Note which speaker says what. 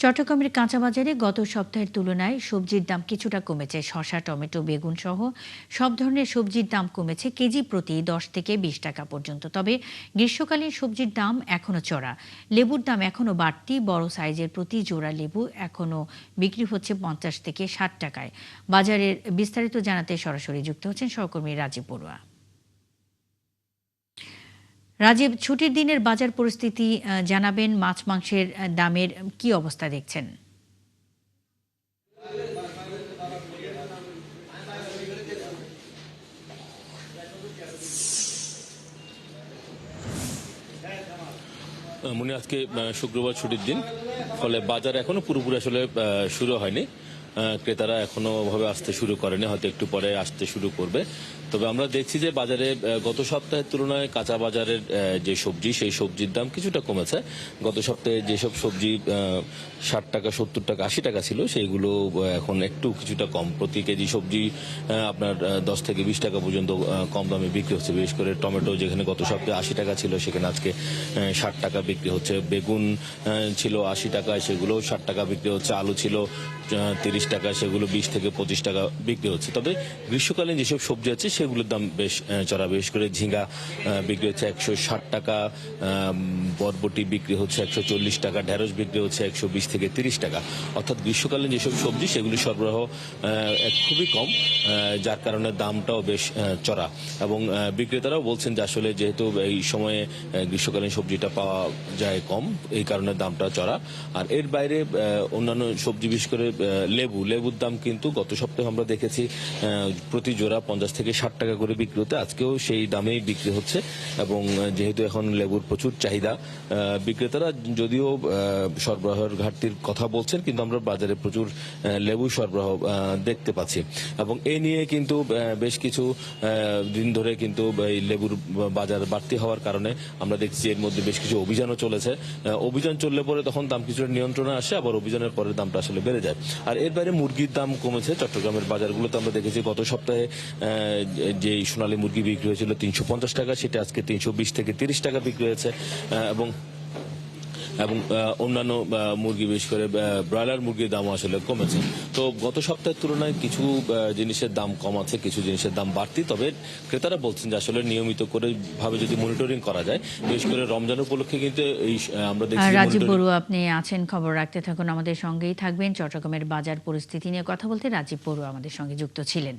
Speaker 1: চট্টগ্রামের কাঁচা বাজারে গত সপ্তাহের তুলনায় সবজির দাম কিছুটা কমেছে। শসা, টমেটো, বেগুন সহ সব ধরনের সবজির দাম কমেছে কেজি প্রতি 10 থেকে 20 টাকা পর্যন্ত। তবে গ্রীষ্মকালীন সবজির দাম এখনও চড়া। লেবুর দাম এখনও বাড়তি। বড় সাইজের প্রতি জোড়া লেবু এখনও বিক্রি হচ্ছে 50 থেকে 60 টাকায়। বাজারের বিস্তারিত জানাতে সরাসরি যুক্ত হচ্ছেন সহকর্মী রাজীব বড়ুয়া। রাজীব, ছুটির দিনের বাজার পরিস্থিতি জানাবেন। মাছ মাংসের দামের কি অবস্থা দেখছেন?
Speaker 2: মনে আজকে শুক্রবার ছুটির দিন, ফলে বাজার এখনো পুরোপুরি আসলে শুরু হয়নি। ক্রেতারা এখনো ভাবে আসতে শুরু করেনি, হয়তো একটু পরে আসতে শুরু করবে। তবে আমরা দেখছি যে বাজারে গত সপ্তাহের তুলনায় কাঁচা বাজারের যে সবজি, সেই সবজির দাম কিছুটা কমেছে। গত সপ্তাহে যেসব সবজি 60 টাকা, 70 টাকা, 80 টাকা ছিল, সেইগুলো এখন একটু কিছুটা কম। প্রতি কেজি সবজি আপনার 10 থেকে 20 টাকা পর্যন্ত কম দামে বিক্রি হচ্ছে। বিশেষ করে টমেটো, যেখানে গত সপ্তাহে 80 টাকা ছিল, সেখানে আজকে 60 টাকা বিক্রি হচ্ছে। বেগুন ছিল 80 টাকায়, সেগুলো 60 টাকা বিক্রি হচ্ছে। আলু ছিল 30 টাকা, সেগুলো 20 থেকে 25 টাকা বিক্রি হচ্ছে। তবে গ্রীষ্মকালীন যেসব সবজি আছে সেগুলোর দাম বেশ চড়া। বিশেষ করে ঝিঙ্গা বিক্রি হচ্ছে 160 টাকা, বরবটি বিক্রি হচ্ছে 140 টাকা, ঢেঁড়স বিক্রি হচ্ছে 120 থেকে 30 টাকা। অর্থাৎ গ্রীষ্মকালীন যেসব সবজি সেগুলি সরবরাহ খুবই কম, যার কারণে দামটাও বেশ চড়া। এবং বিক্রেতারাও বলছেন যে আসলে যেহেতু এই সময়ে গ্রীষ্মকালীন সবজিটা পাওয়া যায় কম, এই কারণে দামটা চড়া। আর এর বাইরে অন্যান্য সবজি, বিশেষ করে লেবুর দাম কিন্তু গত সপ্তাহে আমরা দেখেছি প্রতি জোড়া 50 থেকে 60 টাকা করে বিক্রি হতে। আজকেও সেই দামেই বিক্রি হচ্ছে। এবং যেহেতু এখন লেবুর প্রচুর চাহিদা, বিক্রেতারা যদিও সরবরাহের ঘাটতির কথা বলছেন, কিন্তু আমরা বাজারে প্রচুর লেবু সরবরাহ দেখতে পাচ্ছি। এবং এ নিয়ে কিন্তু বেশ কিছু দিন ধরে কিন্তু এই লেবুর বাজার বাড়তি হওয়ার কারণে আমরা দেখছি এর মধ্যে বেশ কিছু অভিযানও চলেছে। অভিযান চললে পরে তখন দাম কিছুটা নিয়ন্ত্রণে আসে, আবার অভিযানের পরে দামটা আসলে বেড়ে যায়। আর এর বাইরে মুরগির দাম কমেছে। চট্টগ্রামের বাজারগুলোতে আমরা দেখেছি গত সপ্তাহে যে সোনালী মুরগি বিক্রি হয়েছিল 350 টাকা, সেটা আজকে 320 থেকে 30 টাকা বিক্রি হয়েছে। এবং এবং অন্যান্য মুরগি, বিশেষ করে ব্রয়লার মুরগির দামও আসলে কমেছে। তো গত সপ্তাহের তুলনায় কিছু জিনিসের দাম কম আছে, কিছু জিনিসের দাম বাড়তি। তবে ক্রেতারা বলছেন যে আসলে নিয়মিত করে ভাবে যদি মনিটরিং করা যায়, বিশেষ করে রমজান উপলক্ষে কিন্তু এই আমরা দেখছি
Speaker 1: রাজীব বড়ুয়া, আপনি আছেন, খবর রাখতে থাকুন, আমাদের সঙ্গেই থাকবেন। চট্টগ্রামের বাজার পরিস্থিতি নিয়ে কথা বলতে রাজীব বড়ুয়া আমাদের সঙ্গে যুক্ত ছিলেন।